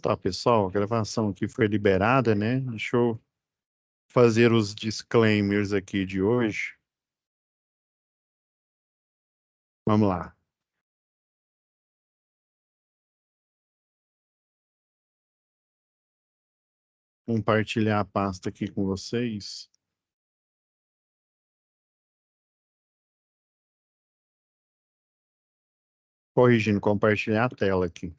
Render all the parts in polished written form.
Tá, pessoal, a gravação aqui foi liberada, né? Deixa eu fazer os disclaimers aqui de hoje. Vamos lá. Compartilhar a pasta aqui com vocês. Corrigindo, compartilhar a tela aqui.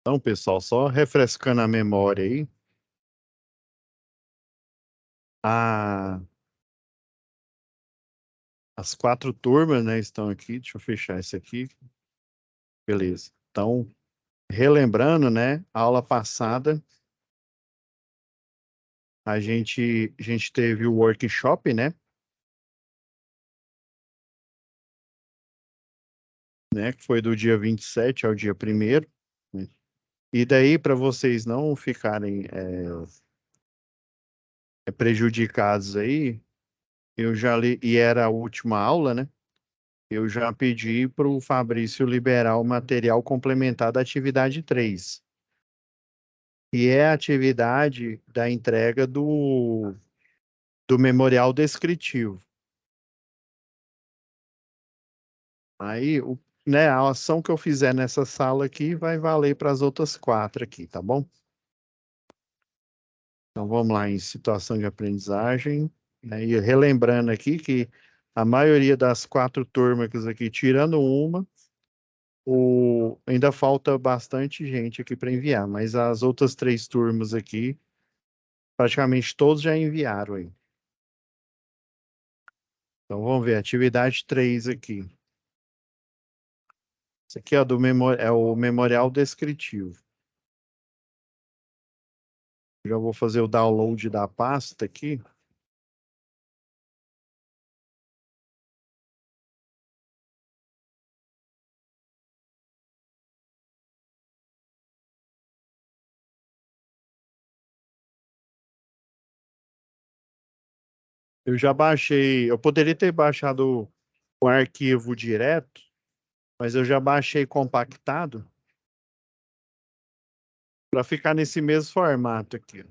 Então, pessoal, só refrescando a memória aí. As 4 turmas, né, estão aqui. Deixa eu fechar esse aqui. Beleza. Então, relembrando, né, a aula passada, a gente teve o workshop, né? Que foi do dia 27 ao dia 1º, né? E daí, para vocês não ficarem prejudicados aí, eu já li, e era a última aula, né? Eu já pedi para o Fabrício liberar o material complementar da atividade 3, que é a atividade da entrega do memorial descritivo. Aí, né, a ação que eu fizer nessa sala aqui vai valer para as outras 4 aqui, tá bom? Então, vamos lá em situação de aprendizagem, né? E relembrando aqui que a maioria das 4 turmas aqui, tirando uma, ainda falta bastante gente aqui para enviar, mas as outras 3 turmas aqui, praticamente todos já enviaram aí. Então, vamos ver, atividade 3 aqui. Isso aqui é, é o memorial descritivo. Já vou fazer o download da pasta aqui. Eu já baixei, eu poderia ter baixado o arquivo direto, mas eu já baixei compactado para ficar nesse mesmo formato aqui.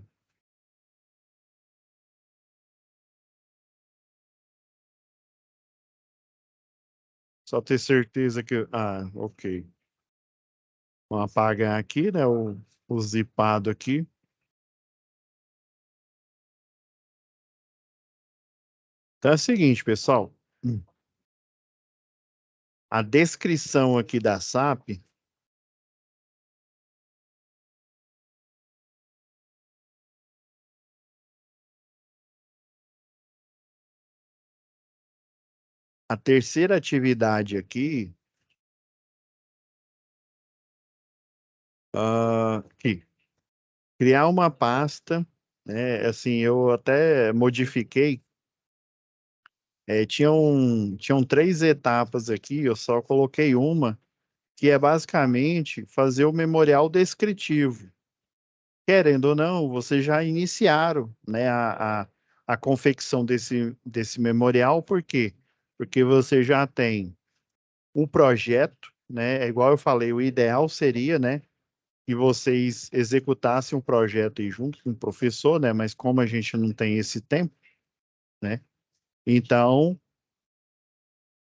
Só ter certeza que... Ah, ok. Vamos apagar aqui, né? O zipado aqui. Então é o seguinte, pessoal. A descrição aqui da SAP... A terceira atividade aqui... aqui. Criar uma pasta, né? Assim, eu até modifiquei. Tinham 3 etapas aqui, eu só coloquei uma, que é basicamente fazer o memorial descritivo. Querendo ou não, vocês já iniciaram, né, a confecção desse memorial, por quê? Porque você já tem o projeto, né? É igual eu falei, o ideal seria, né, que vocês executassem um projeto aí junto com o professor, né? Mas como a gente não tem esse tempo, né? Então,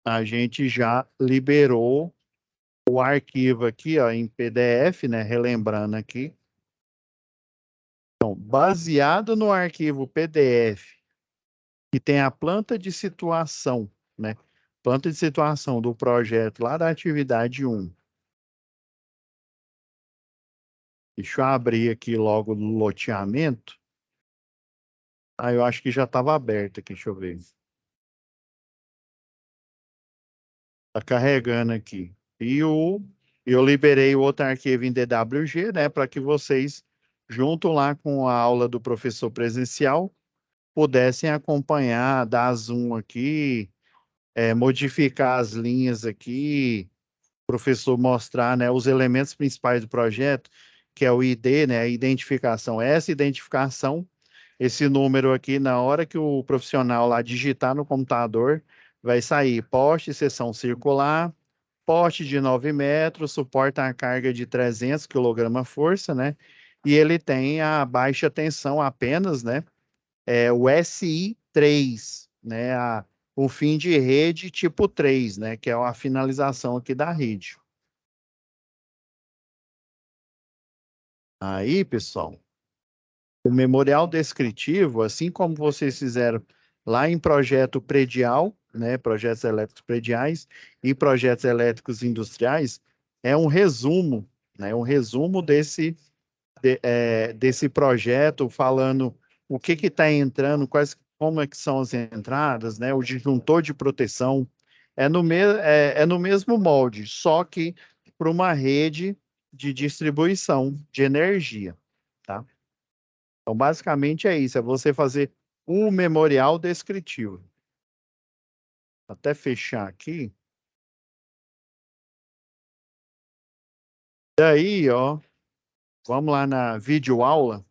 a gente já liberou o arquivo aqui, ó, em PDF, né? Relembrando aqui. Então, baseado no arquivo PDF, que tem a planta de situação, né? Planta de situação do projeto lá da atividade 1. Deixa eu abrir aqui logo no loteamento. Ah, eu acho que já estava aberto aqui, deixa eu ver. Está carregando aqui. Eu liberei o outro arquivo em DWG, né? Para que vocês, junto lá com a aula do professor presencial, pudessem acompanhar, dar zoom aqui, modificar as linhas aqui, o professor mostrar, né, os elementos principais do projeto, que é o ID, né, a identificação. Essa identificação, esse número aqui, na hora que o profissional lá digitar no computador, vai sair poste, seção circular, porte de 9 metros, suporta a carga de 300 kg-força, né? E ele tem a baixa tensão apenas, né? O SI3, né? O fim de rede tipo 3, né? Que é a finalização aqui da rede. Aí, pessoal, o memorial descritivo, assim como vocês fizeram lá em projeto predial, né? Projetos elétricos prediais e projetos elétricos industriais, é um resumo, né? Um resumo desse projeto, falando o que está entrando, como é que são as entradas, né? O disjuntor de proteção é no mesmo molde, só que para uma rede de distribuição de energia, tá? Então, basicamente é isso, é você fazer um memorial descritivo. Até fechar aqui. Daí, ó, vamos lá na videoaula.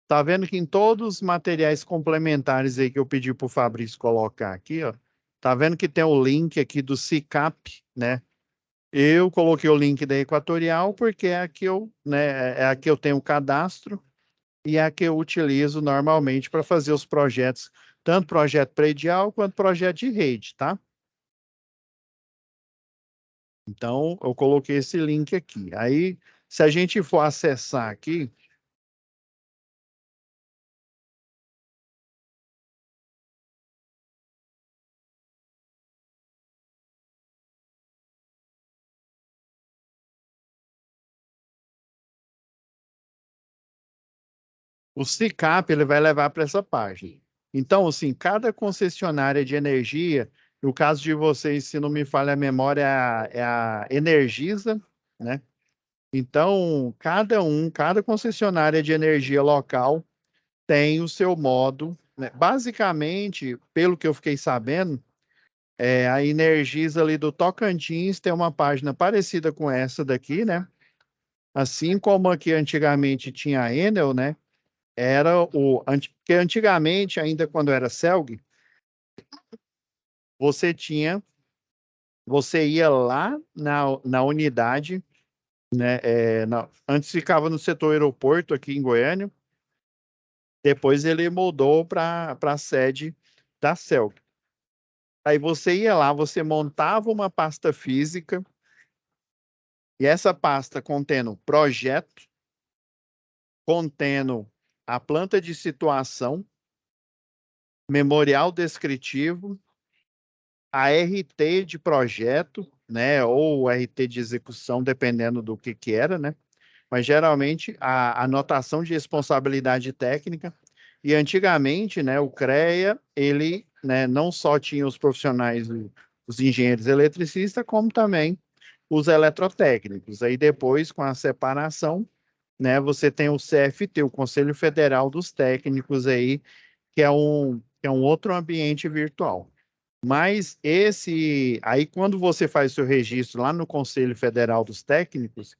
Tá vendo que em todos os materiais complementares aí que eu pedi para o Fabrício colocar aqui, ó, tá vendo que tem o link aqui do SICAP, né? Eu coloquei o link da Equatorial porque é a que eu, né, é a que eu tenho o cadastro e é a que eu utilizo normalmente para fazer os projetos, tanto projeto predial quanto projeto de rede, tá? Então, eu coloquei esse link aqui. Aí, se a gente for acessar aqui, o SICAP ele vai levar para essa página. Então, assim, cada concessionária de energia, no caso de vocês, se não me falha a memória, é a Energisa, né? Então, cada concessionária de energia local tem o seu modo, né? Basicamente, pelo que eu fiquei sabendo, a Energisa ali do Tocantins tem uma página parecida com essa daqui, né? Assim como aqui antigamente tinha a Enel, né? Porque antigamente, ainda quando era Celg, você tinha, você ia lá na unidade, né? Antes ficava no setor aeroporto aqui em Goiânia, depois ele mudou para a sede da Celg. Aí você ia lá, você montava uma pasta física, e essa pasta contendo projeto, contendo a planta de situação, memorial descritivo, a RT de projeto, né, ou RT de execução, dependendo do que era, né? Mas geralmente a anotação de responsabilidade técnica. E antigamente, né, o CREA, ele, né, não só tinha os profissionais, os engenheiros eletricistas, como também os eletrotécnicos. Aí depois, com a separação, né, você tem o CFT, o Conselho Federal dos Técnicos aí, que é um outro ambiente virtual. Mas aí quando você faz o seu registro lá no Conselho Federal dos Técnicos,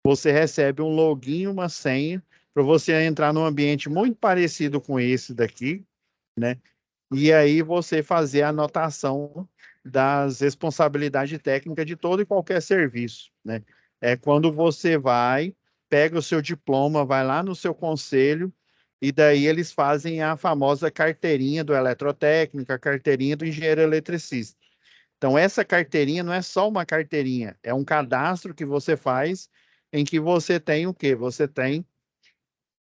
você recebe um login e uma senha para você entrar num ambiente muito parecido com esse daqui, né? E aí você fazer a anotação das responsabilidades técnicas de todo e qualquer serviço, né? É quando você vai, pega o seu diploma, vai lá no seu conselho, e daí eles fazem a famosa carteirinha do eletrotécnico, a carteirinha do engenheiro eletricista. Então, essa carteirinha não é só uma carteirinha, é um cadastro que você faz em que você tem o quê? Você tem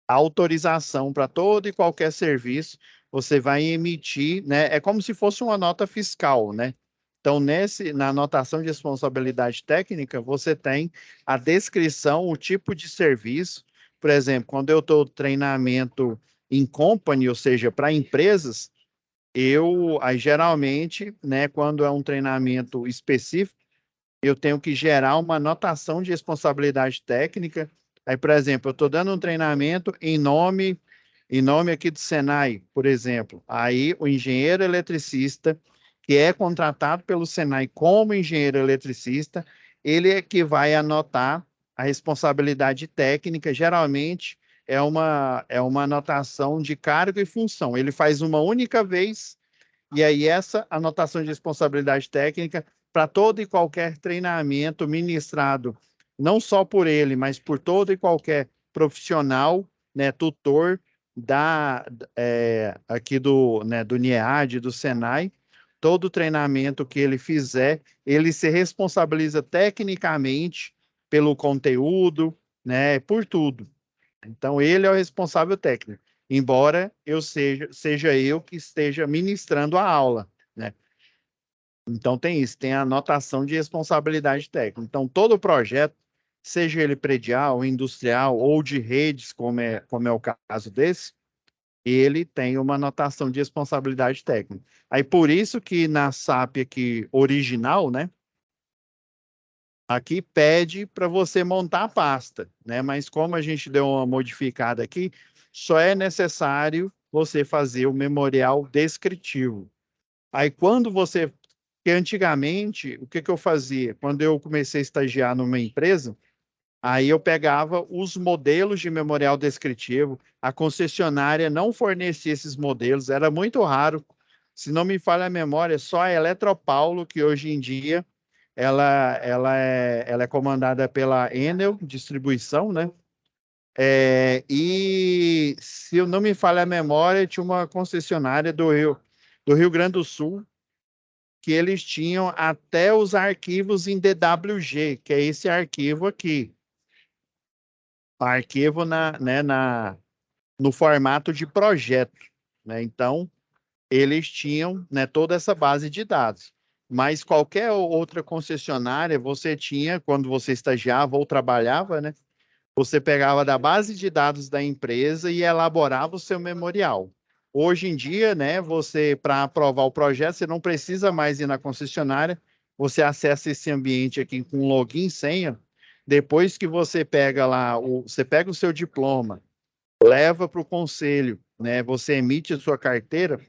autorização para todo e qualquer serviço, você vai emitir, né? É como se fosse uma nota fiscal, né? Então, na anotação de responsabilidade técnica, você tem a descrição, o tipo de serviço. Por exemplo, quando eu estou treinamento em company, ou seja, para empresas, aí, geralmente, né, quando é um treinamento específico, eu tenho que gerar uma anotação de responsabilidade técnica. Aí, por exemplo, eu estou dando um treinamento em nome aqui do Senai, por exemplo. Aí, o engenheiro eletricista, que é contratado pelo Senai como engenheiro eletricista, ele é que vai anotar a responsabilidade técnica. Geralmente, é uma anotação de cargo e função. Ele faz uma única vez E aí essa anotação de responsabilidade técnica para todo e qualquer treinamento ministrado, não só por ele, mas por todo e qualquer profissional, né, tutor aqui do NIEAD, do Senai, todo treinamento que ele fizer, ele se responsabiliza tecnicamente pelo conteúdo, né, por tudo. Então, ele é o responsável técnico, embora seja eu que esteja ministrando a aula, né? Então, tem isso, tem a anotação de responsabilidade técnica. Então, todo projeto, seja ele predial, industrial ou de redes, como é o caso desse, ele tem uma anotação de responsabilidade técnica. Aí, por isso que na SAP aqui original, né? Aqui pede para você montar a pasta, né? Mas como a gente deu uma modificada aqui, só é necessário você fazer o memorial descritivo. Aí quando você, que antigamente, o que que eu fazia? Quando eu comecei a estagiar numa empresa, aí eu pegava os modelos de memorial descritivo, a concessionária não fornecia esses modelos, era muito raro. Se não me falha a memória, só a Eletropaulo, que hoje em dia ela é comandada pela Enel Distribuição, né? E se eu não me falha a memória, tinha uma concessionária do Rio Grande do Sul que eles tinham até os arquivos em DWG, que é esse arquivo aqui, arquivo no formato de projeto, né? Então, eles tinham, né, toda essa base de dados. Mas qualquer outra concessionária, você tinha, quando você estagiava ou trabalhava, né, você pegava da base de dados da empresa e elaborava o seu memorial. Hoje em dia, né, você, para aprovar o projeto, você não precisa mais ir na concessionária, você acessa esse ambiente aqui com login e senha. Depois que você pega lá, você pega o seu diploma, leva para o conselho, né, você emite a sua carteira,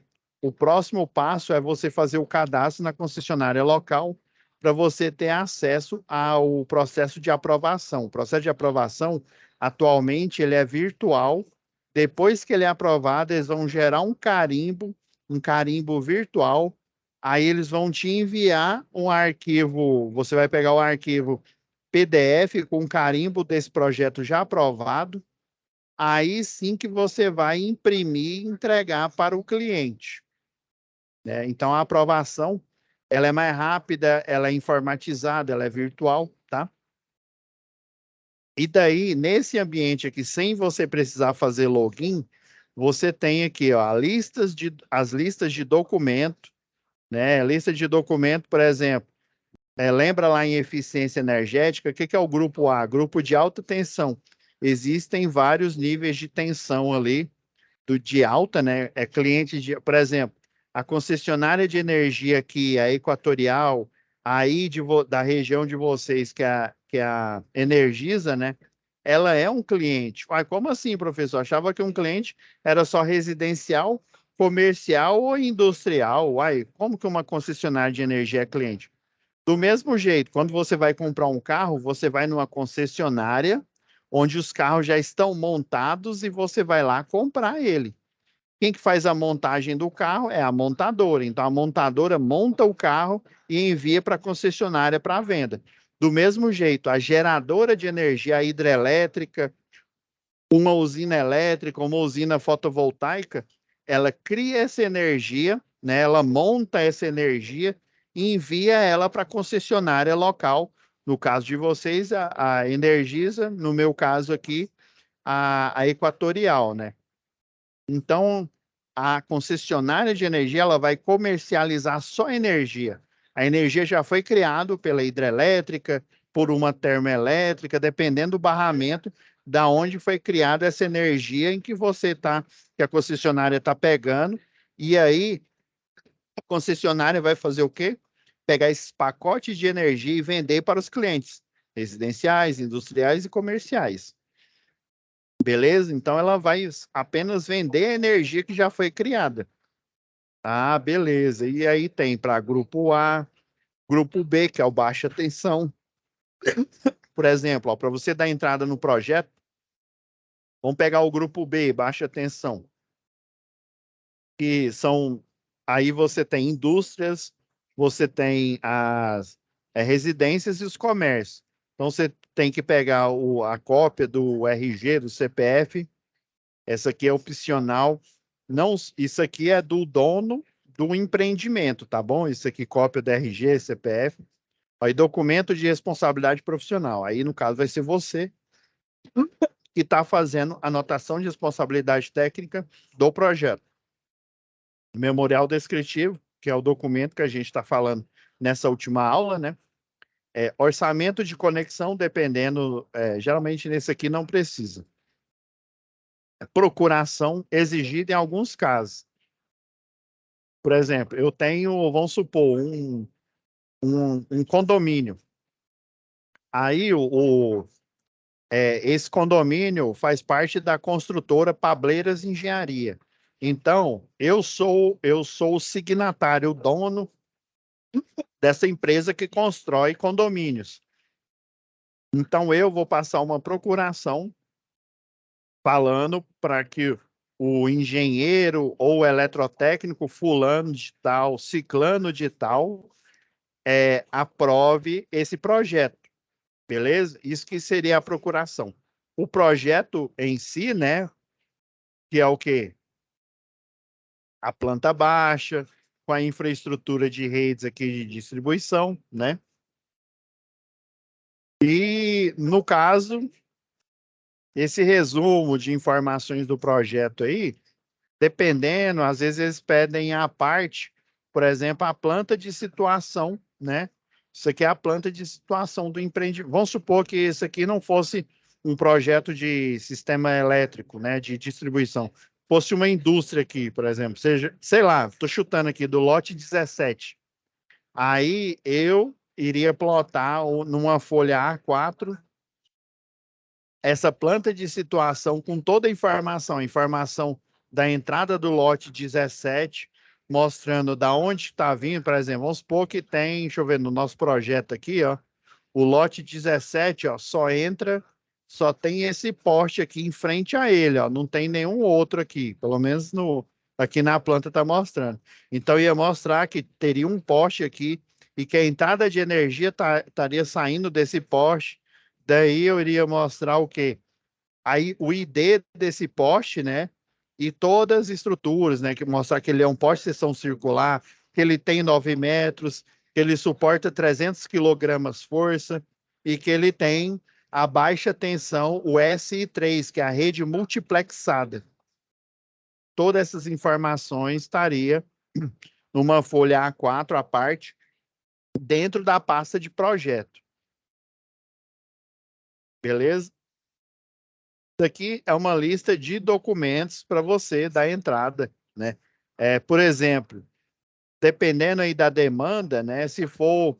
o próximo passo é você fazer o cadastro na concessionária local para você ter acesso ao processo de aprovação. O processo de aprovação, atualmente, ele é virtual. Depois que ele é aprovado, eles vão gerar um carimbo virtual. Aí eles vão te enviar um arquivo, você vai pegar o arquivo PDF com carimbo desse projeto já aprovado. Aí sim que você vai imprimir e entregar para o cliente, né? Então, a aprovação, ela é mais rápida, ela é informatizada, ela é virtual, tá? E daí, nesse ambiente aqui, sem você precisar fazer login, você tem aqui, ó, as listas de documento, né? Lista de documento, por exemplo, lembra lá em eficiência energética, o que que é o grupo A? Grupo de alta tensão. Existem vários níveis de tensão ali, de alta, né? Cliente de, por exemplo, a concessionária de energia aqui, a Equatorial, aí da região de vocês, que é a Energisa, né? Ela é um cliente. Uai, como assim, professor? Achava que um cliente era só residencial, comercial ou industrial. Uai, como que uma concessionária de energia é cliente? Do mesmo jeito, quando você vai comprar um carro, você vai numa concessionária onde os carros já estão montados e você vai lá comprar ele. Quem que faz a montagem do carro é a montadora. Então, a montadora monta o carro e envia para a concessionária para venda. Do mesmo jeito, a geradora de energia, a hidrelétrica, uma usina elétrica, uma usina fotovoltaica, ela cria essa energia, né? Ela monta essa energia e envia ela para a concessionária local. No caso de vocês, a Energisa, no meu caso aqui, a Equatorial, né? Então, a concessionária de energia ela vai comercializar só energia. A energia já foi criada pela hidrelétrica, por uma termoelétrica, dependendo do barramento da onde foi criada essa energia em que que a concessionária está pegando. E aí, a concessionária vai fazer o quê? Pegar esses pacotes de energia e vender para os clientes residenciais, industriais e comerciais. Beleza? Então ela vai apenas vender a energia que já foi criada. Ah, beleza. E aí tem para grupo A, grupo B, que é o baixa tensão. Por exemplo, para você dar entrada no projeto, vamos pegar o grupo B, baixa tensão, que são Aí você tem indústrias, você tem as residências e os comércios. Então, você tem que pegar a cópia do RG, do CPF. Essa aqui é opcional. Não, isso aqui é do dono do empreendimento, tá bom? Isso aqui, cópia do RG, CPF. Aí, documento de responsabilidade profissional. Aí, no caso, vai ser você que está fazendo a anotação de responsabilidade técnica do projeto. Memorial descritivo, que é o documento que a gente está falando nessa última aula, né? Orçamento de conexão, dependendo, geralmente nesse aqui não precisa. Procuração exigida em alguns casos. Por exemplo, eu tenho, vamos supor, um condomínio. Aí esse condomínio faz parte da construtora Pableiras Engenharia. Então, eu sou o signatário, o dono dessa empresa que constrói condomínios. Então, eu vou passar uma procuração falando para que o engenheiro ou eletrotécnico fulano de tal, ciclano de tal, aprove esse projeto, beleza? Isso que seria a procuração. O projeto em si, né, que é o quê? A planta baixa, com a infraestrutura de redes aqui de distribuição, né? E, no caso, esse resumo de informações do projeto aí, dependendo, às vezes eles pedem a parte, por exemplo, a planta de situação, né? Isso aqui é a planta de situação do empreendimento. Vamos supor que isso aqui não fosse um projeto de sistema elétrico, né, de distribuição. Fosse uma indústria aqui, por exemplo, seja, sei lá, estou chutando aqui do lote 17. Aí eu iria plotar numa folha A4 essa planta de situação com toda a informação da entrada do lote 17, mostrando da onde está vindo, por exemplo, vamos supor que tem, deixa eu ver, no nosso projeto aqui, ó, o lote 17, ó, só tem esse poste aqui em frente a ele, ó, não tem nenhum outro aqui, pelo menos aqui na planta está mostrando. Então, ia mostrar que teria um poste aqui e que a entrada de energia estaria saindo desse poste. Daí eu iria mostrar o quê? Aí o ID desse poste, né? E todas as estruturas, né? Que mostrar que ele é um poste de seção circular, que ele tem 9 metros, que ele suporta 300 quilogramas força e que ele tem a baixa tensão, o SI3, que é a rede multiplexada. Todas essas informações estaria numa folha A4 à parte, dentro da pasta de projeto. Beleza? Isso aqui é uma lista de documentos para você dar entrada, né? Por exemplo, dependendo aí da demanda, né? Se for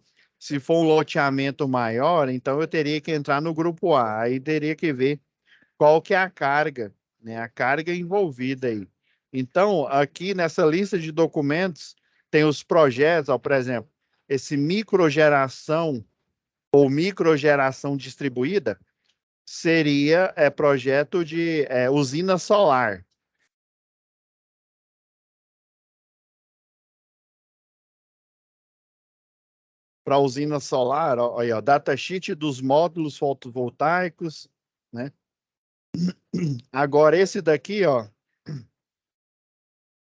um loteamento maior, então eu teria que entrar no grupo A, aí teria que ver qual que é a carga, né? A carga envolvida aí. Então, aqui nessa lista de documentos tem os projetos, ó, por exemplo, esse microgeração ou microgeração distribuída seria projeto de usina solar. Para usina solar, ó, aí, ó, datasheet dos módulos fotovoltaicos, né? Agora, esse daqui, ó,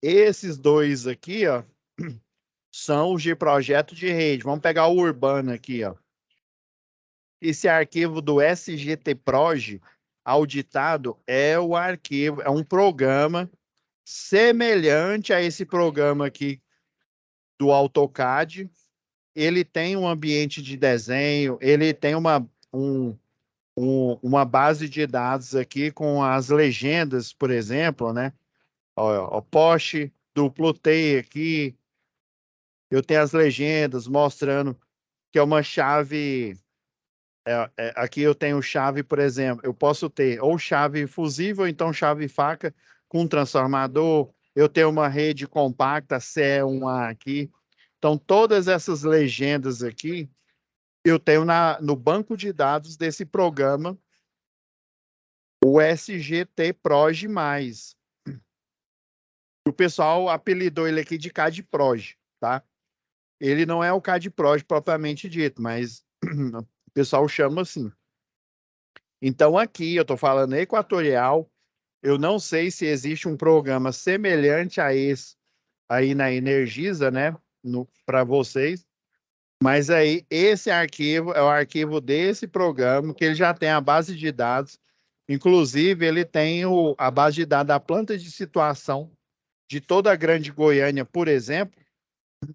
esses dois aqui, ó, são os de projeto de rede. Vamos pegar o urbano aqui, ó. Esse arquivo do SGT-PROJ auditado é o arquivo, é um programa semelhante a esse programa aqui do AutoCAD. Ele tem um ambiente de desenho, ele tem uma base de dados aqui com as legendas, por exemplo, né? Ó, poste duplo T aqui, eu tenho as legendas mostrando que é uma chave. Aqui eu tenho chave, por exemplo, eu posso ter ou chave fusível, ou então chave faca com transformador. Eu tenho uma rede compacta CE1A aqui. Então, todas essas legendas aqui eu tenho no banco de dados desse programa, o SGT Proj+. O pessoal apelidou ele aqui de CAD-PROJ, tá? Ele não é o CAD-PROJ propriamente dito, mas o pessoal chama assim. Então, aqui eu estou falando Equatorial. Eu não sei se existe um programa semelhante a esse aí na Energisa, né? Para vocês. Mas aí, esse arquivo é o arquivo desse programa, que ele já tem a base de dados. Inclusive, ele tem a base de dados da planta de situação de toda a Grande Goiânia, por exemplo,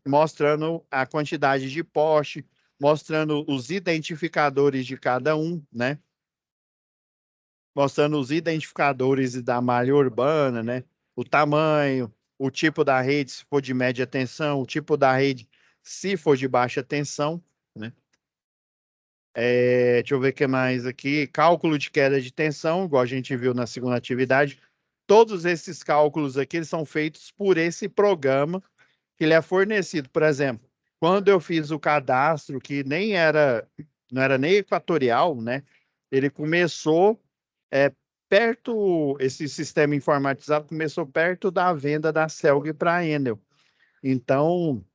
mostrando a quantidade de poste, mostrando os identificadores de cada um, né? Mostrando os identificadores da malha urbana, né? O tamanho, o tipo da rede, se for de média tensão, o tipo da rede, se for de baixa tensão, né? Deixa eu ver o que mais aqui. Cálculo de queda de tensão, igual a gente viu na segunda atividade. Todos esses cálculos aqui eles são feitos por esse programa que ele é fornecido. Por exemplo, quando eu fiz o cadastro, que não era nem equatorial, né? Ele começou esse sistema informatizado começou perto da venda da Celg para a Enel. Então,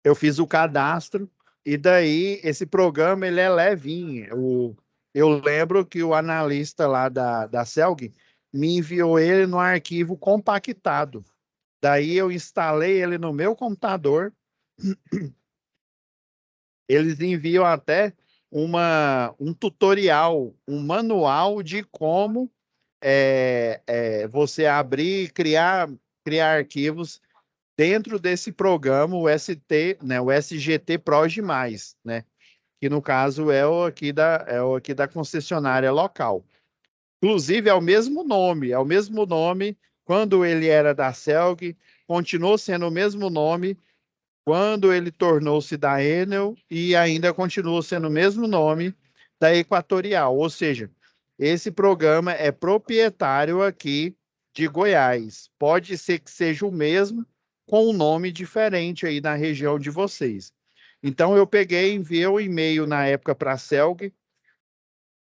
eu fiz o cadastro e daí esse programa ele é levinho. Eu lembro que o analista lá da Celg me enviou ele no arquivo compactado. Daí eu instalei ele no meu computador. Eles enviam até um tutorial, um manual de como você abrir e criar arquivos dentro desse programa, o ST, né, o SGT Proj+, né, que no caso é o aqui da concessionária local. Inclusive é o mesmo nome quando ele era da Celg, continuou sendo o mesmo nome quando ele tornou-se da Enel e ainda continua sendo o mesmo nome da Equatorial. Ou seja, esse programa é proprietário aqui de Goiás. Pode ser que seja o mesmo, com um nome diferente aí na região de vocês. Então, eu peguei e enviei um e-mail na época para a Celg,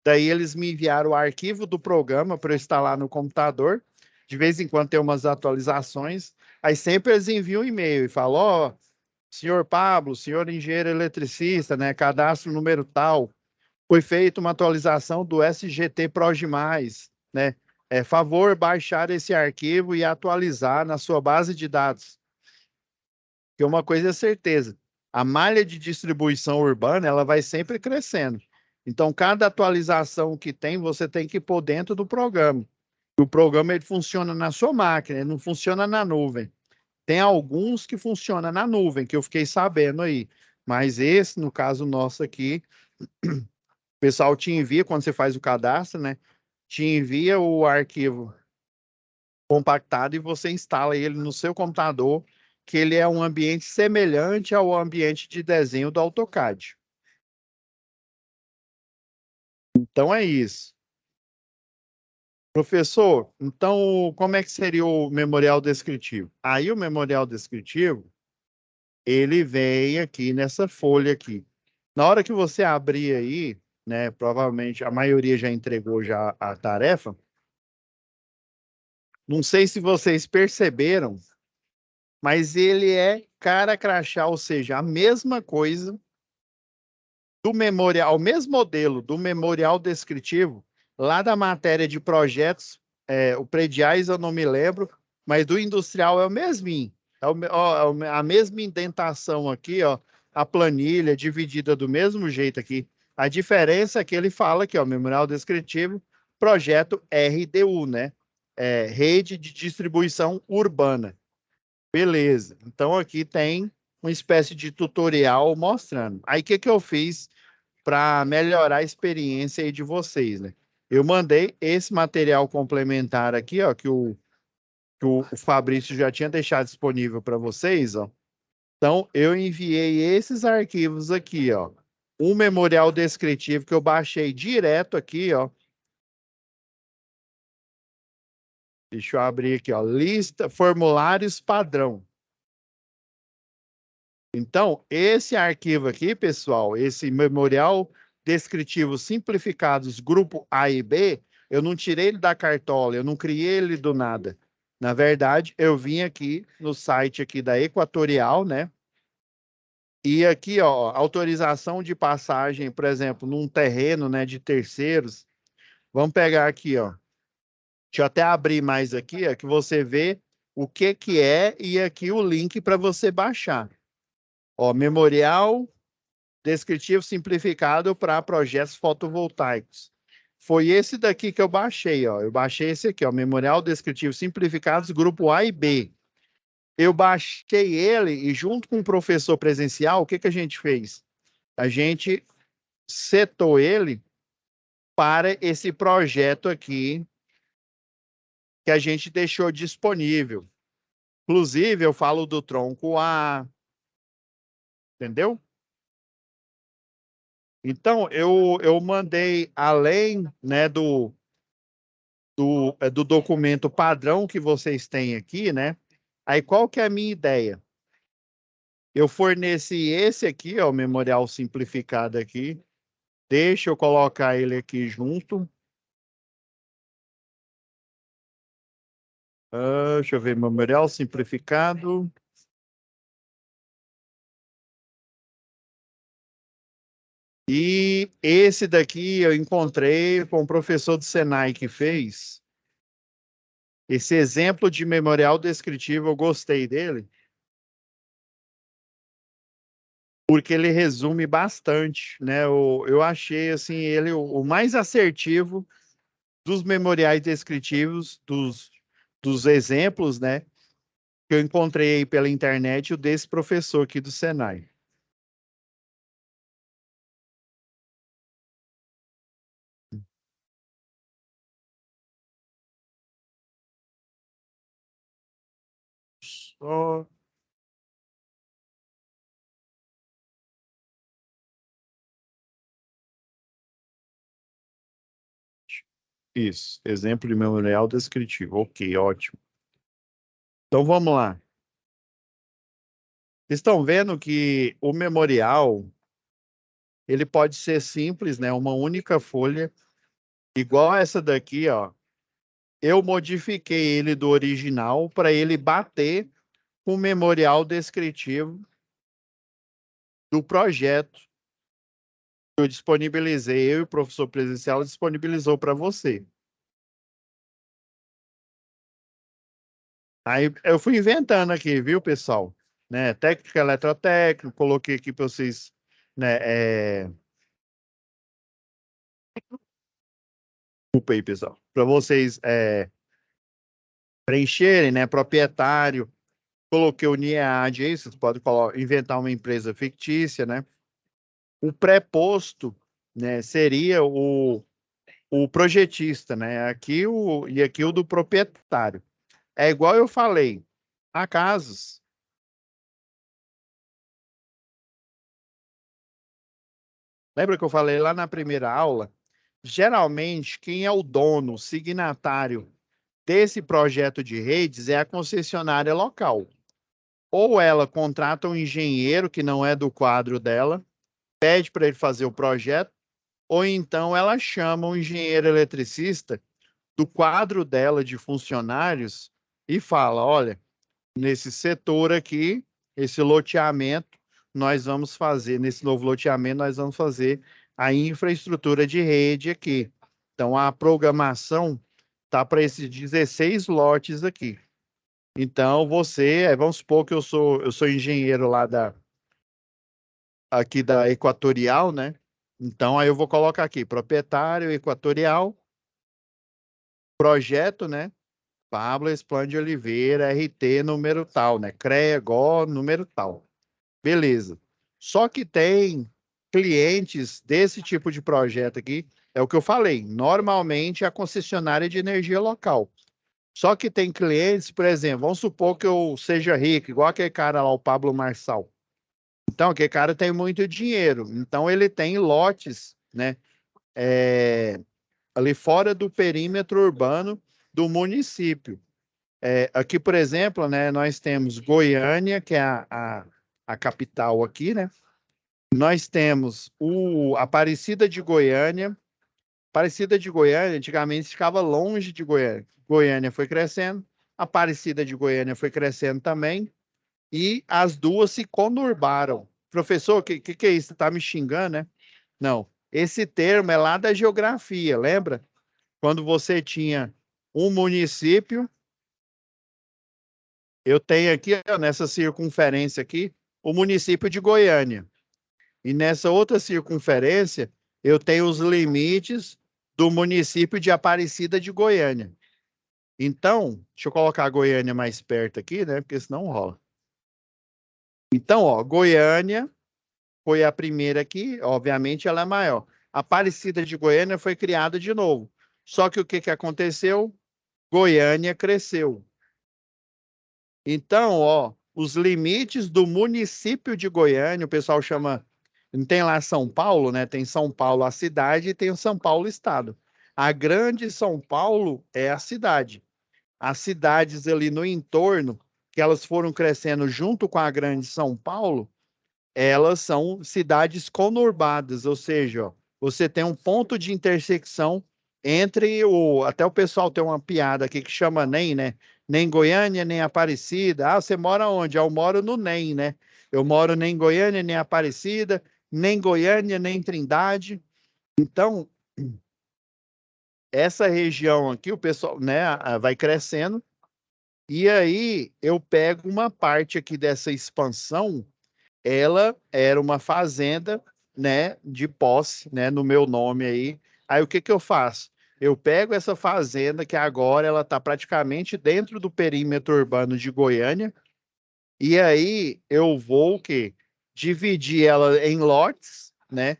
daí eles me enviaram o arquivo do programa para eu instalar no computador. De vez em quando tem umas atualizações. Aí sempre eles enviam um e-mail e falam, ó, senhor Pablo, senhor engenheiro eletricista, né, cadastro número tal, foi feita uma atualização do SGT Proj+, né? Favor baixar esse arquivo e atualizar na sua base de dados. Porque uma coisa é certeza, a malha de distribuição urbana, ela vai sempre crescendo. Então, cada atualização que tem, você tem que pôr dentro do programa. O programa ele funciona na sua máquina, ele não funciona na nuvem. Tem alguns que funcionam na nuvem, que eu fiquei sabendo aí. Mas esse, no caso nosso aqui, o pessoal te envia, quando você faz o cadastro, né? Te envia o arquivo compactado e você instala ele no seu computador, que ele é um ambiente semelhante ao ambiente de desenho do AutoCAD. Então é isso. Professor, então como é que seria o memorial descritivo? Aí o memorial descritivo, ele vem aqui nessa folha aqui. Na hora que você abrir aí, né, provavelmente a maioria já entregou já a tarefa. Não sei se vocês perceberam, mas ele é cara crachá, ou seja, a mesma coisa do memorial, o mesmo modelo do memorial descritivo lá da matéria de projetos, o prediais eu não me lembro, mas do industrial é o mesminho. A mesma indentação aqui, ó, a planilha dividida do mesmo jeito aqui. A diferença é que ele fala aqui, ó, memorial descritivo, projeto RDU, né? Rede de distribuição urbana. Beleza. Então aqui tem uma espécie de tutorial mostrando. Aí o que que eu fiz para melhorar a experiência aí de vocês, né? Eu mandei esse material complementar aqui, ó, que o Fabrício já tinha deixado disponível para vocês, ó. Então, eu enviei esses arquivos aqui, ó. Um memorial descritivo que eu baixei direto aqui, ó. Deixa eu abrir aqui, ó. Lista, formulários padrão. Então, esse arquivo aqui, pessoal, esse memorial descritivo simplificados, grupo A e B, eu não tirei ele da cartola, eu não criei ele do nada. Na verdade, eu vim aqui no site aqui da Equatorial, né? E aqui, ó, autorização de passagem, por exemplo, num terreno, né, de terceiros. Vamos pegar aqui, ó. Deixa eu até abrir mais aqui, ó, que você vê o que que é e aqui o link para você baixar. Ó, memorial descritivo simplificado para projetos fotovoltaicos. Foi esse daqui que eu baixei, ó. Eu baixei esse aqui, ó, Memorial Descritivo Simplificados, grupo A e B. Eu baixei ele e junto com o professor presencial, o que que a gente fez? A gente setou ele para esse projeto aqui que a gente deixou disponível. Inclusive, eu falo do tronco A, entendeu? Então, eu mandei, além, né, do documento padrão que vocês têm aqui, né? Aí, qual que é a minha ideia? Eu forneci esse aqui, ó, o memorial simplificado aqui. Deixa eu colocar ele aqui junto. Deixa eu ver, memorial simplificado. E esse daqui eu encontrei com o professor do Senai que fez. Esse exemplo de memorial descritivo, eu gostei dele, porque ele resume bastante, né? Eu achei assim ele o mais assertivo dos memoriais descritivos, dos exemplos, né? Que eu encontrei aí pela internet, o desse professor aqui do Senai. Só isso, exemplo de memorial descritivo. Ok, ótimo. Então vamos lá. Estão vendo que o memorial ele pode ser simples, né? Uma única folha, igual essa daqui, ó. Eu modifiquei ele do original para ele bater com o memorial descritivo do projeto que eu disponibilizei, eu e o professor presencial disponibilizou para você. Aí eu fui inventando aqui, viu, pessoal? Né? Técnica eletrotécnica, coloquei aqui para vocês, né? Desculpa aí, pessoal. Para vocês preencherem, né? Proprietário. Coloquei o NIEAD aí, vocês podem inventar uma empresa fictícia, né? O preposto, né, seria o projetista, né? Aqui o do proprietário. É igual eu falei, há casos. Lembra que eu falei lá na primeira aula? Geralmente, quem é o dono, o signatário desse projeto de redes é a concessionária local. Ou ela contrata um engenheiro que não é do quadro dela, pede para ele fazer o projeto, ou então ela chama um engenheiro eletricista do quadro dela de funcionários e fala: olha, nesse setor aqui, esse loteamento, nós vamos fazer, nesse novo loteamento, nós vamos fazer a infraestrutura de rede aqui. Então, a programação tá para esses 16 lotes aqui. Então, vamos supor que eu sou engenheiro lá aqui da Equatorial, né? Então, aí eu vou colocar aqui, proprietário, Equatorial, projeto, né? Pablo Esplande de Oliveira, RT número tal, né? CREA, GO, número tal. Beleza. Só que tem clientes desse tipo de projeto aqui, é o que eu falei, normalmente é a concessionária de energia local. Só que tem clientes, por exemplo, vamos supor que eu seja rico, igual aquele cara lá, o Pablo Marçal. Então, aquele cara tem muito dinheiro. Então, ele tem lotes, né? Ali fora do perímetro urbano do município. Aqui, por exemplo, né, nós temos Goiânia, que é a capital aqui, né? Nós temos o Aparecida de Goiânia. Aparecida de Goiânia, antigamente ficava longe de Goiânia. Goiânia foi crescendo, Aparecida de Goiânia foi crescendo também, e as duas se conurbaram. Professor, o que é isso? Você está me xingando, né? Não. Esse termo é lá da geografia, lembra? Quando você tinha um município, eu tenho aqui, ó, nessa circunferência aqui, o município de Goiânia. E nessa outra circunferência, eu tenho os limites do município de Aparecida de Goiânia. Então, deixa eu colocar a Goiânia mais perto aqui, né? Porque senão rola. Então, ó, Goiânia foi a primeira aqui, obviamente ela é maior. Aparecida de Goiânia foi criada de novo. Só que o que aconteceu? Goiânia cresceu. Então, ó, os limites do município de Goiânia, o pessoal chama, não tem lá São Paulo, né? Tem São Paulo a cidade e tem o São Paulo estado. A grande São Paulo é a cidade. As cidades ali no entorno, que elas foram crescendo junto com a grande São Paulo, elas são cidades conurbadas, ou seja, ó, você tem um ponto de intersecção entre o. Até o pessoal tem uma piada aqui que chama NEM, né? Nem Goiânia, nem Aparecida. Ah, você mora onde? Eu moro no NEM, né? Eu moro nem Goiânia, nem Aparecida, nem Goiânia, nem Trindade. Então, essa região aqui, o pessoal, né, vai crescendo. E aí eu pego uma parte aqui dessa expansão, ela era uma fazenda, né, de posse, né, no meu nome aí. Aí o que que eu faço? Eu pego essa fazenda que agora ela está praticamente dentro do perímetro urbano de Goiânia, e aí eu vou o quê? Dividir ela em lotes, né,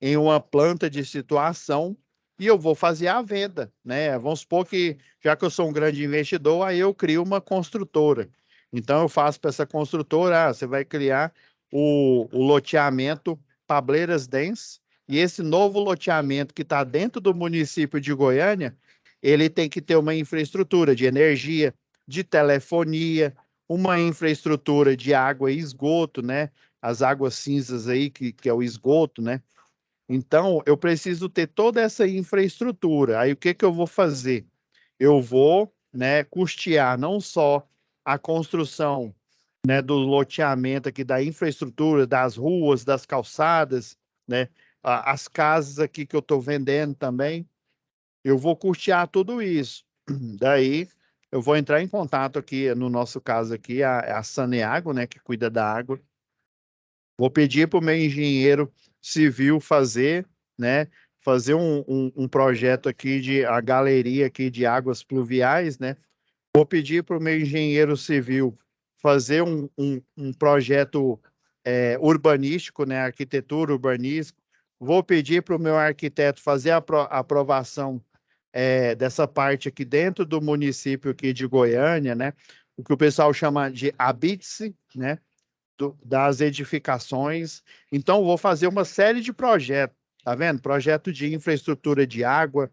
em uma planta de situação, e eu vou fazer a venda, né? Vamos supor que, já que eu sou um grande investidor, aí eu crio uma construtora. Então, eu faço para essa construtora, você vai criar o loteamento Pableiras Dens, e esse novo loteamento que está dentro do município de Goiânia, ele tem que ter uma infraestrutura de energia, de telefonia, uma infraestrutura de água e esgoto, né? As águas cinzas aí, que é o esgoto, né? Então, eu preciso ter toda essa infraestrutura. Aí, o que que eu vou fazer? Eu vou, né, custear não só a construção, né, do loteamento aqui, da infraestrutura, das ruas, das calçadas, né, as casas aqui que eu estou vendendo também. Eu vou custear tudo isso. Daí, eu vou entrar em contato aqui, no nosso caso aqui, a Saneago, né, que cuida da água. Vou pedir para o meu engenheiro civil fazer, né, fazer um projeto aqui de a galeria aqui de águas pluviais, né? Vou pedir para o meu engenheiro civil fazer um projeto urbanístico, né, arquitetura urbanística. Vou pedir para o meu arquiteto fazer a aprovação dessa parte aqui dentro do município aqui de Goiânia, né? O que o pessoal chama de habite-se, né? Das edificações. Então, vou fazer uma série de projetos, tá vendo? Projeto de infraestrutura de água,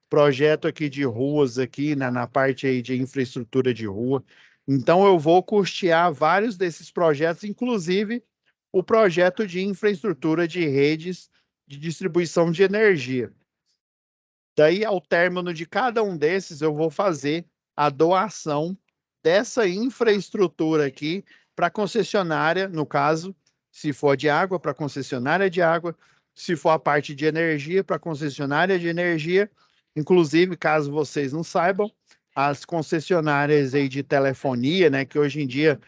projeto aqui de ruas, aqui na parte aí de infraestrutura de rua. Então, eu vou custear vários desses projetos, inclusive o projeto de infraestrutura de redes de distribuição de energia. Daí, ao término de cada um desses, eu vou fazer a doação dessa infraestrutura aqui para a concessionária, no caso, se for de água, para a concessionária de água, se for a parte de energia, para a concessionária de energia. Inclusive, caso vocês não saibam, as concessionárias aí de telefonia, né, que hoje em dia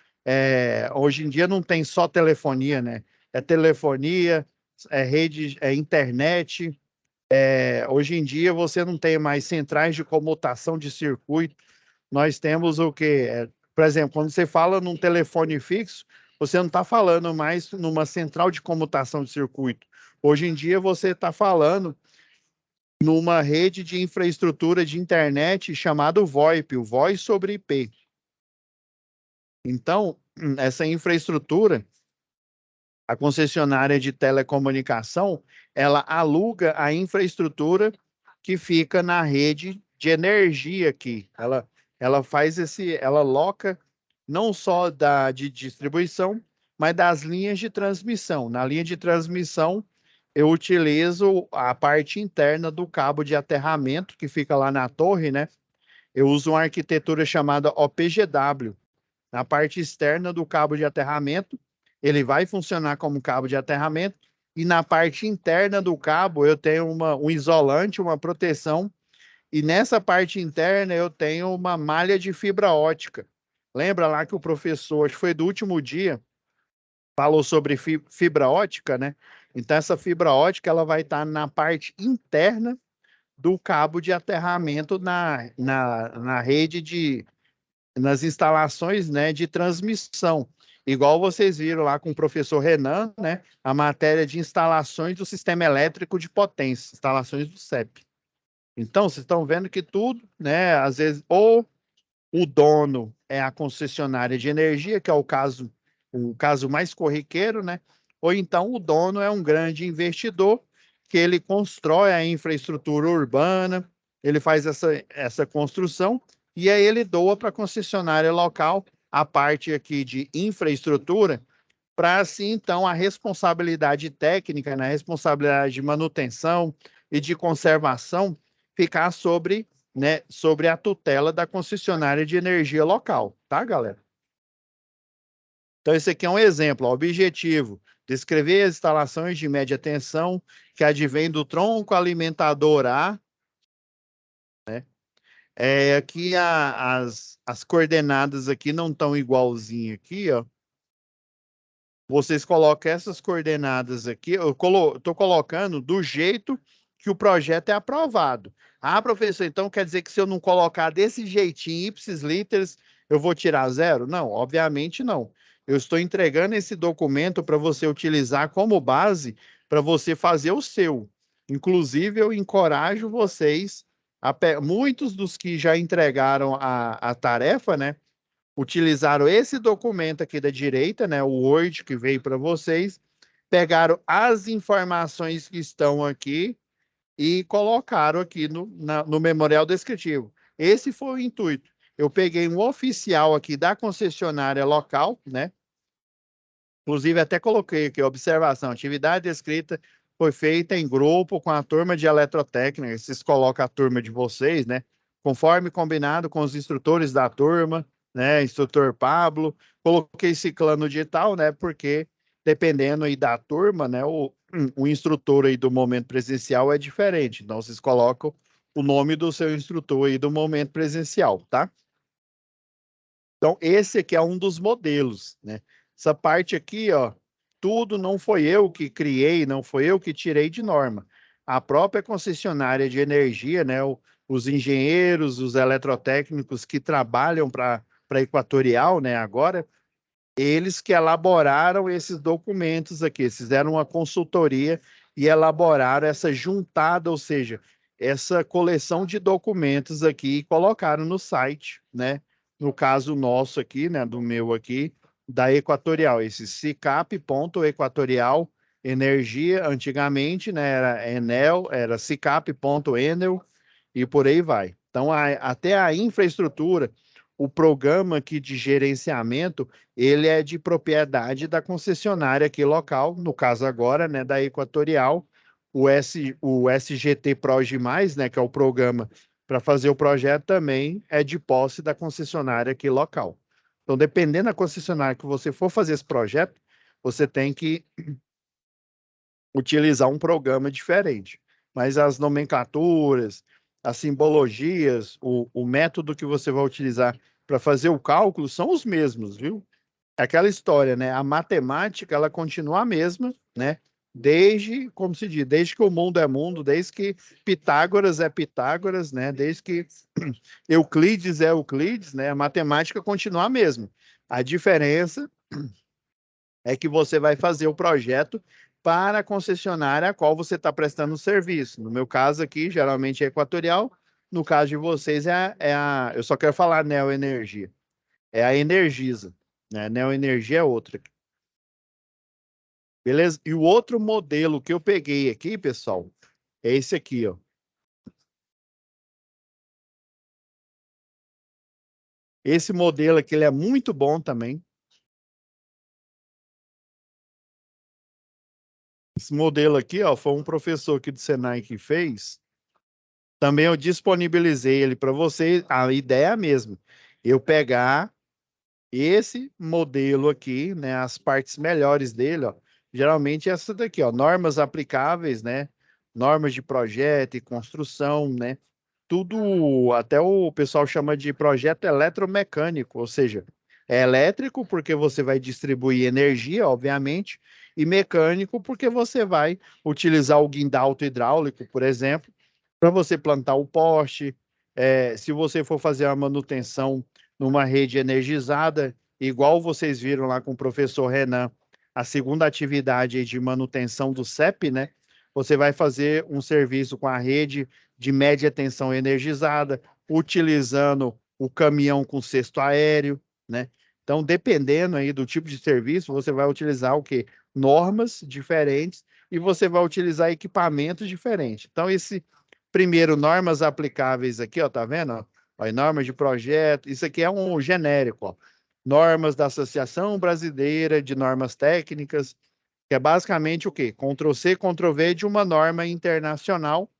não tem só telefonia, né? É telefonia, é rede, é internet, hoje em dia você não tem mais centrais de comutação de circuito. Nós temos o que? Por exemplo, quando você fala num telefone fixo, você não está falando mais numa central de comutação de circuito. Hoje em dia você está falando numa rede de infraestrutura de internet chamado VoIP, o Voz sobre IP. Então, essa infraestrutura, a concessionária de telecomunicação, ela aluga a infraestrutura que fica na rede de energia aqui. Ela faz ela loca não só de distribuição, mas das linhas de transmissão. Na linha de transmissão, eu utilizo a parte interna do cabo de aterramento que fica lá na torre, né? eu uso uma arquitetura chamada OPGW. Na parte externa do cabo de aterramento, ele vai funcionar como cabo de aterramento, e na parte interna do cabo eu tenho um isolante, uma proteção, e nessa parte interna eu tenho uma malha de fibra ótica. Lembra lá que o professor, acho que foi do último dia, falou sobre fibra ótica, né? Então essa fibra ótica ela vai estar na parte interna do cabo de aterramento na rede nas instalações, né, de transmissão. Igual vocês viram lá com o professor Renan, né, a matéria de instalações do sistema elétrico de potência, instalações do CEP. Então, vocês estão vendo que tudo, né, às vezes, ou o dono é a concessionária de energia, que é o caso mais corriqueiro, né? Ou então o dono é um grande investidor que ele constrói a infraestrutura urbana, ele faz essa construção e aí ele doa para a concessionária local a parte aqui de infraestrutura para assim então a responsabilidade técnica, né, a responsabilidade de manutenção e de conservação ficar sobre, né, sobre a tutela da concessionária de energia local, tá, galera? Então esse aqui é um exemplo, ó, objetivo: descrever as instalações de média tensão que advêm do tronco alimentador A. Aqui as coordenadas aqui não estão igualzinho aqui, ó. Vocês colocam essas coordenadas aqui, eu estou colocando do jeito que o projeto é aprovado. Ah, professor, então quer dizer que se eu não colocar desse jeitinho, ipsis literis, eu vou tirar zero? Não, obviamente não. Eu estou entregando esse documento para você utilizar como base para você fazer o seu. Inclusive, eu encorajo vocês, muitos dos que já entregaram a tarefa, né? Utilizaram esse documento aqui da direita, né, o Word que veio para vocês, pegaram as informações que estão aqui e colocaram aqui no memorial descritivo. Esse foi o intuito. Eu peguei um oficial aqui da concessionária local, né? Inclusive, até coloquei aqui, observação, atividade descrita foi feita em grupo com a turma de eletrotécnica, vocês colocam a turma de vocês, né? Conforme combinado com os instrutores da turma, né? Instrutor Pablo, coloquei ciclano de tal, né? Porque dependendo aí da turma, né? O instrutor aí do momento presencial é diferente, então vocês colocam o nome do seu instrutor aí do momento presencial, tá? Então, esse aqui é um dos modelos, né? Essa parte aqui, ó, tudo não foi eu que criei, não foi eu que tirei de norma. A própria concessionária de energia, né? Os engenheiros, os eletrotécnicos que trabalham para Equatorial, né? Agora, eles que elaboraram esses documentos aqui, fizeram uma consultoria e elaboraram essa juntada, ou seja, essa coleção de documentos aqui e colocaram no site, né? No caso nosso aqui, né, do meu aqui, da Equatorial, esse cicap.equatorial energia, antigamente, né, era Enel, era cicap.enel e por aí vai. Então, até a infraestrutura, o programa aqui de gerenciamento, ele é de propriedade da concessionária aqui local, no caso agora, né, da Equatorial, o SGT Proge+, né, que é o programa para fazer o projeto, também é de posse da concessionária aqui local. Então, dependendo da concessionária que você for fazer esse projeto, você tem que utilizar um programa diferente. Mas as nomenclaturas, as simbologias, o método que você vai utilizar para fazer o cálculo são os mesmos, viu? É aquela história, né? A matemática, ela continua a mesma, né? Desde, como se diz, desde que o mundo é mundo, desde que Pitágoras é Pitágoras, né? Desde que Euclides é Euclides, né? A matemática continua a mesma. A diferença é que você vai fazer o projeto para a concessionária a qual você está prestando o serviço. No meu caso aqui, geralmente é Equatorial. No caso de vocês, eu só quero falar Neoenergia. É a Energisa, né? Neoenergia é outra. Beleza? E o outro modelo que eu peguei aqui, pessoal, é esse aqui, ó. Esse modelo aqui, ele é muito bom também. Esse modelo aqui, ó, foi um professor aqui do Senai que fez. Também eu disponibilizei ele para você. A ideia é a mesma. Eu pegar esse modelo aqui, né, as partes melhores dele, ó, geralmente essa daqui, ó, normas aplicáveis, né, normas de projeto e construção, né, tudo, até o pessoal chama de projeto eletromecânico, ou seja, é elétrico porque você vai distribuir energia, obviamente, e mecânico porque você vai utilizar o guindalto hidráulico, por exemplo, para você plantar o poste, se você for fazer a manutenção numa rede energizada, igual vocês viram lá com o professor Renan, a segunda atividade aí de manutenção do CEP, né? Você vai fazer um serviço com a rede de média tensão energizada, utilizando o caminhão com cesto aéreo, né? Então, dependendo aí do tipo de serviço, você vai utilizar o quê? Normas diferentes e você vai utilizar equipamentos diferentes. Então, esse primeiro, normas aplicáveis aqui, ó, tá vendo? Ó, normas de projeto, isso aqui é um genérico, ó. Normas da Associação Brasileira de Normas Técnicas, que é basicamente o quê? Ctrl+C, Ctrl+V de uma norma internacional.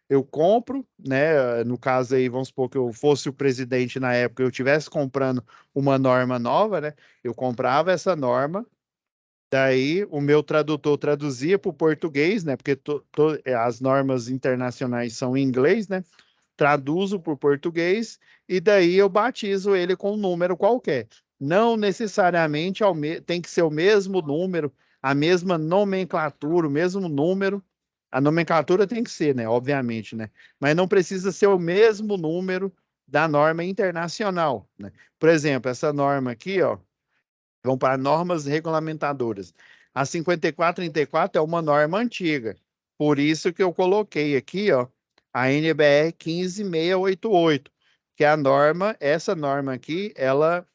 Eu compro, né? No caso aí, vamos supor que eu fosse o presidente na época, eu estivesse comprando uma norma nova, né? Eu comprava essa norma, daí o meu tradutor traduzia para o português, né? Porque as normas internacionais são em inglês, né? Traduzo para o português e daí eu batizo ele com um número qualquer. Não necessariamente tem que ser o mesmo número, a mesma nomenclatura, o mesmo número. A nomenclatura tem que ser, né? Obviamente, né? Mas não precisa ser o mesmo número da norma internacional, né? Por exemplo, essa norma aqui, ó, vão para normas regulamentadoras. A 5434 é uma norma antiga. Por isso que eu coloquei aqui, ó, a NBR 15688, que é a norma, essa norma aqui, ela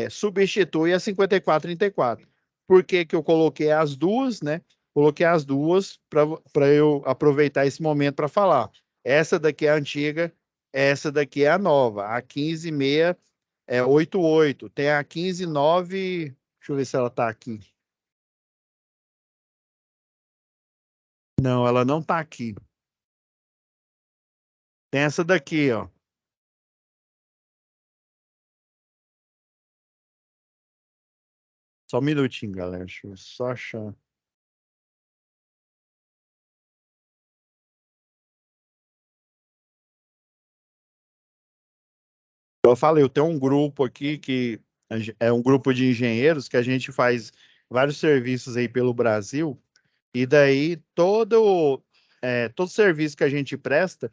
substitui a 5434. Por que que eu coloquei as duas, né? Coloquei as duas para eu aproveitar esse momento para falar. Essa daqui é a antiga, essa daqui é a nova, a 15688. Tem a 159, deixa eu ver se ela está aqui. Não, ela não está aqui. Tem essa daqui, ó. Só um minutinho, galera. Deixa eu só achar. Eu falei, eu tenho um grupo aqui que é um grupo de engenheiros que a gente faz vários serviços aí pelo Brasil, e daí todo serviço que a gente presta,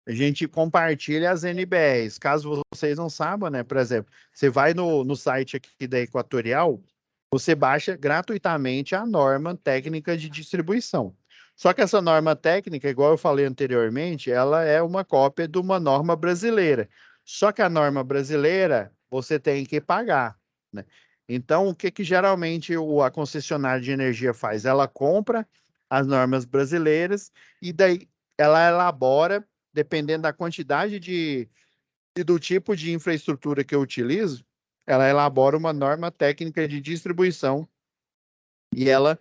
a gente compartilha as NBRs. Caso vocês não saibam, né? Por exemplo, você vai no site aqui da Equatorial, você baixa gratuitamente a norma técnica de distribuição. Só que essa norma técnica, igual eu falei anteriormente, ela é uma cópia de uma norma brasileira. Só que a norma brasileira você tem que pagar, né? Então, o que que geralmente a concessionária de energia faz? Ela compra as normas brasileiras e daí ela elabora, dependendo da quantidade e do tipo de infraestrutura que eu utilizo, ela elabora uma norma técnica de distribuição e ela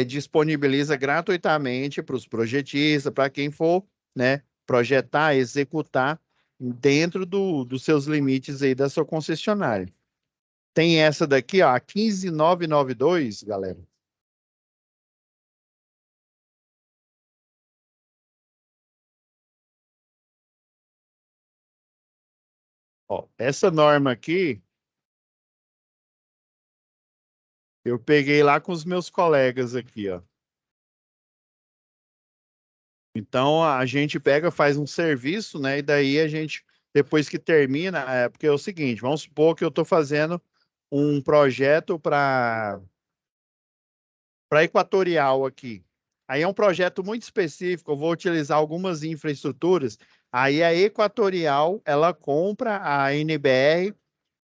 disponibiliza gratuitamente para os projetistas, para quem for, né, projetar, executar dentro dos seus limites aí da sua concessionária. Tem essa daqui, ó, a 15992, galera. Ó, essa norma aqui, eu peguei lá com os meus colegas aqui, ó. Então a gente pega, faz um serviço, né? E daí a gente, depois que termina, porque é o seguinte, vamos supor que eu estou fazendo um projeto para Equatorial aqui. Aí é um projeto muito específico, eu vou utilizar algumas infraestruturas. Aí a Equatorial, ela compra a NBR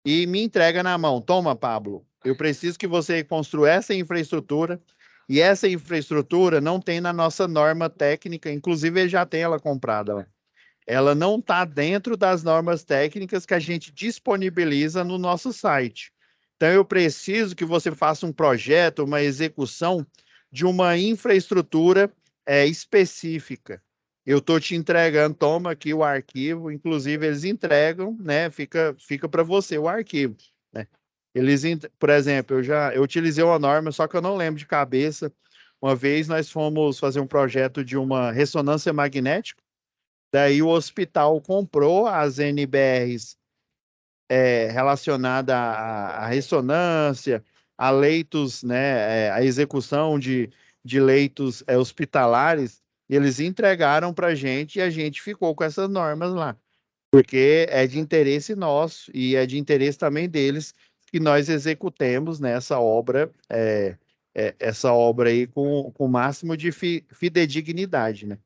e me entrega na mão. Toma, Pablo, eu preciso que você construa essa infraestrutura e essa infraestrutura não tem na nossa norma técnica, inclusive ele já tem ela comprada. Ela não está dentro das normas técnicas que a gente disponibiliza no nosso site. Então, eu preciso que você faça um projeto, uma execução de uma infraestrutura específica. eu tô te entregando, toma aqui o arquivo, inclusive eles entregam, né? Fica para você o arquivo, né? Por exemplo, eu utilizei uma norma, só que eu não lembro de cabeça. Uma vez nós fomos fazer um projeto de uma ressonância magnética, daí o hospital comprou as NBRs relacionada à ressonância, a leitos, né, a execução de leitos hospitalares, e eles entregaram para a gente e a gente ficou com essas normas lá, porque é de interesse nosso e é de interesse também deles que nós executemos nessa obra, essa obra aí com o máximo de fidedignidade, né?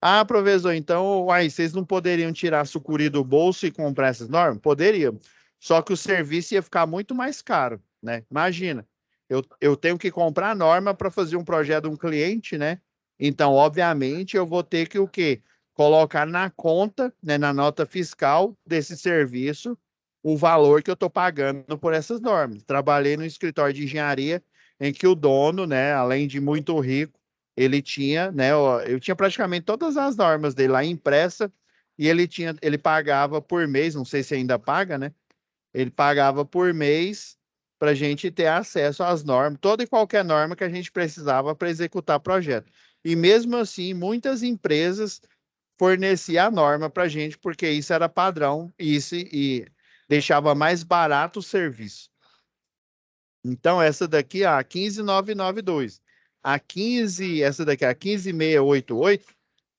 Ah, professor, então, uai, vocês não poderiam tirar a sucuri do bolso e comprar essas normas? Poderiam. Só que o serviço ia ficar muito mais caro, né? Imagina, eu tenho que comprar a norma para fazer um projeto de um cliente, né? Então, obviamente, eu vou ter que o quê? Colocar na conta, né, na nota fiscal desse serviço, o valor que eu estou pagando por essas normas. Trabalhei no escritório de engenharia em que o dono, né, além de muito rico, ele tinha, né, eu tinha praticamente todas as normas dele lá impressa e ele pagava por mês, não sei se ainda paga, né? Ele pagava por mês para a gente ter acesso às normas, toda e qualquer norma que a gente precisava para executar projeto. E mesmo assim, muitas empresas forneciam a norma para a gente, porque isso era padrão e deixava mais barato o serviço. Então, essa daqui, a 15992. Essa daqui, a 15688,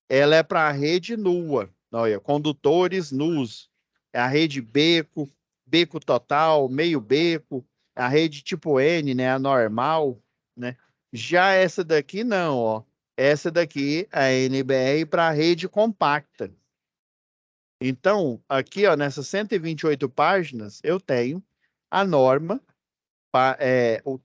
ela é para a rede nua. Olha, condutores nus. É a rede beco, beco total, meio beco, a rede tipo N, né, a normal, né? Já essa daqui não, ó. Essa daqui, a NBR para a rede compacta. Então, aqui, ó, nessas 128 páginas, eu tenho a norma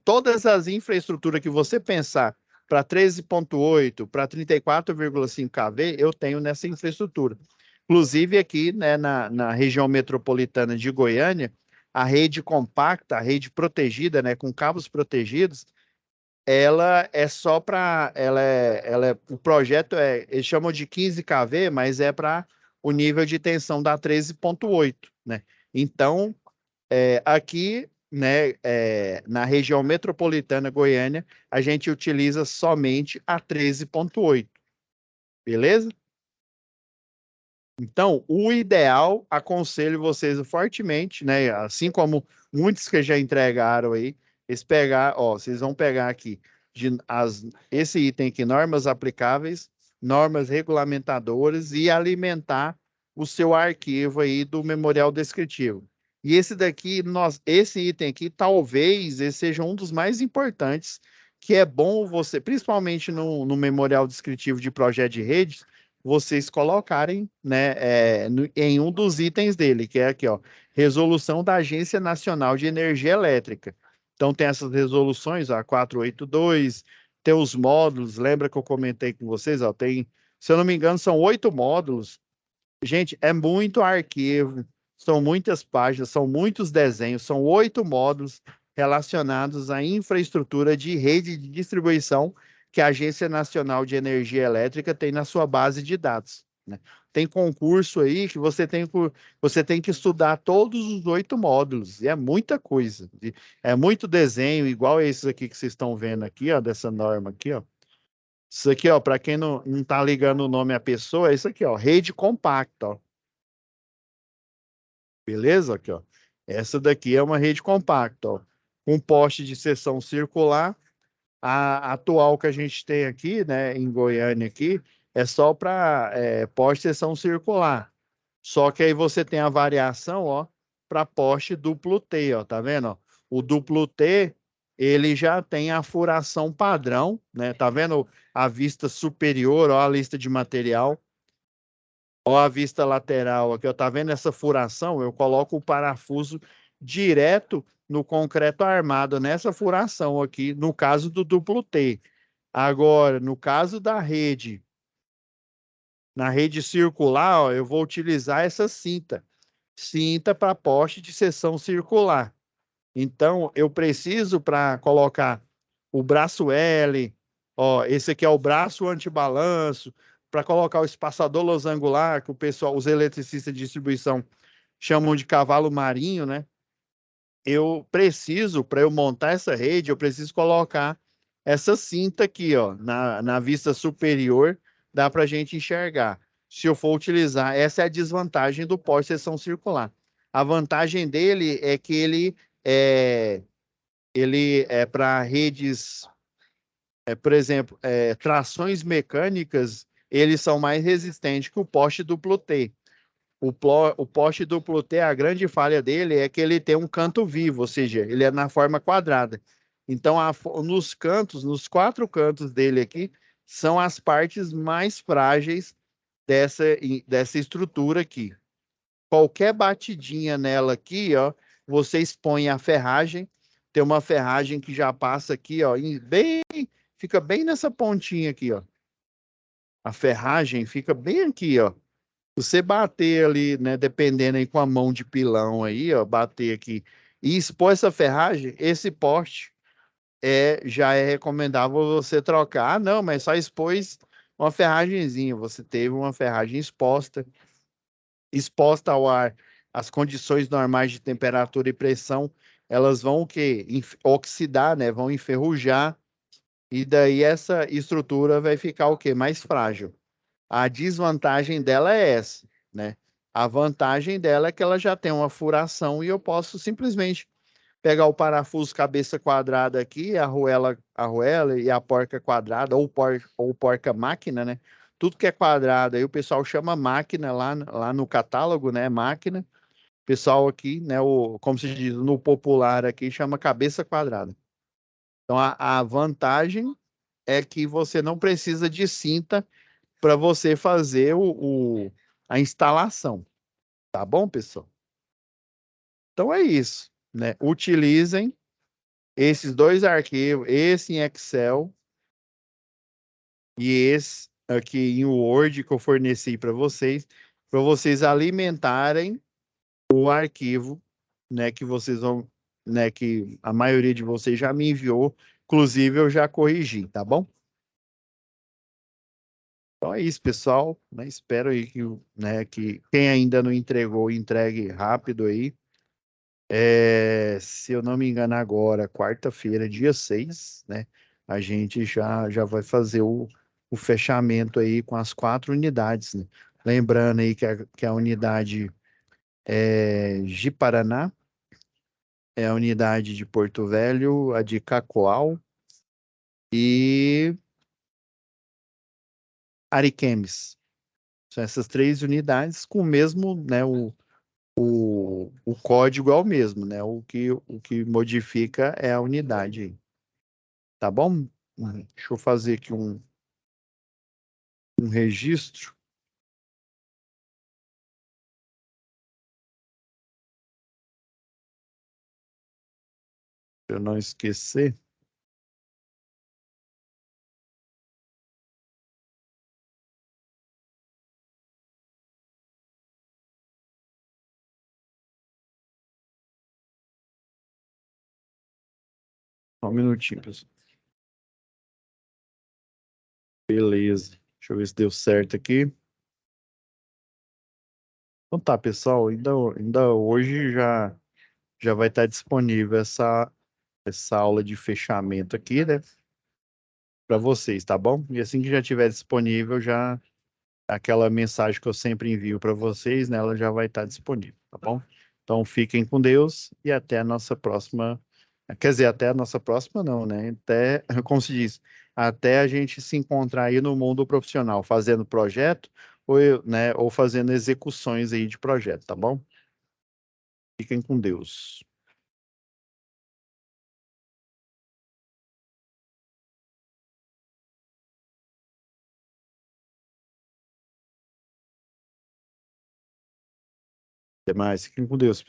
todas as infraestruturas que você pensar para 13.8, para 34,5 kV, eu tenho nessa infraestrutura. Inclusive aqui, né, na região metropolitana de Goiânia, a rede compacta, a rede protegida, né, com cabos protegidos, ela é só para, o projeto eles chamam de 15 kV, mas é para o nível de tensão da 13.8, né? Então, aqui, né, na região metropolitana Goiânia, a gente utiliza somente a 13.8, beleza? Então, o ideal, aconselho vocês fortemente, né, assim como muitos que já entregaram aí, vocês vão pegar aqui esse item aqui, normas aplicáveis, normas regulamentadoras e alimentar o seu arquivo aí do memorial descritivo. E esse daqui, esse item aqui, talvez esse seja um dos mais importantes, que é bom você, principalmente no memorial descritivo de projeto de redes, vocês colocarem, né, em um dos itens dele, que é aqui, ó, resolução da Agência Nacional de Energia Elétrica. Então tem essas resoluções, a 482, tem os módulos, lembra que eu comentei com vocês, ó, tem, se eu não me engano, são 8 módulos. Gente, é muito arquivo, são muitas páginas, são muitos desenhos, são 8 módulos relacionados à infraestrutura de rede de distribuição que a Agência Nacional de Energia Elétrica tem na sua base de dados, né? Tem concurso aí que você tem que estudar todos os 8 módulos, e é muita coisa. É muito desenho, igual esses aqui que vocês estão vendo aqui, ó, dessa norma aqui, ó. Isso aqui, ó, para quem não tá ligando o nome à pessoa, é isso aqui, ó, rede compacta, ó. Beleza? Aqui, ó. Essa daqui é uma rede compacta, ó, com poste de seção circular. A atual que a gente tem aqui, né, em Goiânia aqui, é só para poste de seção circular. Só que aí você tem a variação, ó, para poste duplo T, ó, tá vendo? Ó? O duplo T, ele já tem a furação padrão, né? Tá vendo a vista superior, ó, a lista de material, ó, a vista lateral aqui, ó, tá vendo essa furação? Eu coloco o parafuso direto no concreto armado nessa furação aqui, no caso do duplo T. Agora, no caso da rede, na rede circular, ó, eu vou utilizar essa cinta para poste de seção circular. Então, eu preciso para colocar o braço L, ó, esse aqui é o braço antibalanço, para colocar o espaçador losangular, que o pessoal, os eletricistas de distribuição chamam de cavalo marinho, né? Eu preciso, para eu montar essa rede, eu preciso colocar essa cinta aqui, ó, na vista superior, dá para a gente enxergar. Se eu for utilizar, essa é a desvantagem do pós-seção circular. A vantagem dele é que ele é para redes, por exemplo, trações mecânicas, eles são mais resistentes que o poste duplo T. O poste duplo T, a grande falha dele é que ele tem um canto vivo, ou seja, ele é na forma quadrada. Então, nos cantos, nos 4 cantos dele aqui, são as partes mais frágeis dessa estrutura aqui. Qualquer batidinha nela aqui, ó, você expõe a ferragem. Tem uma ferragem que já passa aqui, ó, fica bem nessa pontinha aqui, ó. A ferragem fica bem aqui, ó. Você bater ali, né, dependendo aí com a mão de pilão aí, ó, bater aqui e expor essa ferragem, esse poste já é recomendável você trocar. Ah, não, mas só expôs uma ferragenzinha. Você teve uma ferragem exposta ao ar, as condições normais de temperatura e pressão, elas vão o quê? Oxidar, né? Vão enferrujar, e daí essa estrutura vai ficar o quê? Mais frágil. A desvantagem dela é essa, né? A vantagem dela é que ela já tem uma furação e eu posso simplesmente pegar o parafuso cabeça quadrada aqui, a arruela e a porca quadrada, ou porca máquina, né? Tudo que é quadrado, aí o pessoal chama máquina lá no catálogo, né? Máquina. O pessoal aqui, né? Como se diz no popular aqui, chama cabeça quadrada. Então a vantagem é que você não precisa de cinta para você fazer a instalação. Tá bom, pessoal? Então é isso, né? Utilizem esses 2 arquivos, esse em Excel e esse aqui em Word que eu forneci para vocês alimentarem o arquivo, né, que vocês vão, né, que a maioria de vocês já me enviou, inclusive eu já corrigi, tá bom? Então é isso, pessoal, né? Espero aí que quem ainda não entregou, entregue rápido aí. Se eu não me engano agora, quarta-feira, dia 6, né? A gente já vai fazer o fechamento aí com as 4 unidades, né? Lembrando aí que a unidade de Paraná, é a unidade de Porto Velho, a de Cacoal e Ariquemes. São essas 3 unidades com o mesmo, né? O código é o mesmo, né? O que modifica é a unidade aí. Tá bom? Deixa eu fazer aqui um registro, para eu não esquecer. Só um minutinho, pessoal. Beleza. Deixa eu ver se deu certo aqui. Então tá, pessoal. Ainda hoje já vai estar disponível essa aula de fechamento aqui, né? Para vocês, tá bom? E assim que já estiver disponível, já aquela mensagem que eu sempre envio para vocês, né? Ela já vai estar disponível, tá bom? Então fiquem com Deus e até a nossa próxima. Quer dizer, até a nossa próxima, não, né? Até, como se diz, até a gente se encontrar aí no mundo profissional, fazendo projeto né, ou fazendo execuções aí de projeto, tá bom? Fiquem com Deus. Até mais. Fiquem com Deus, pessoal.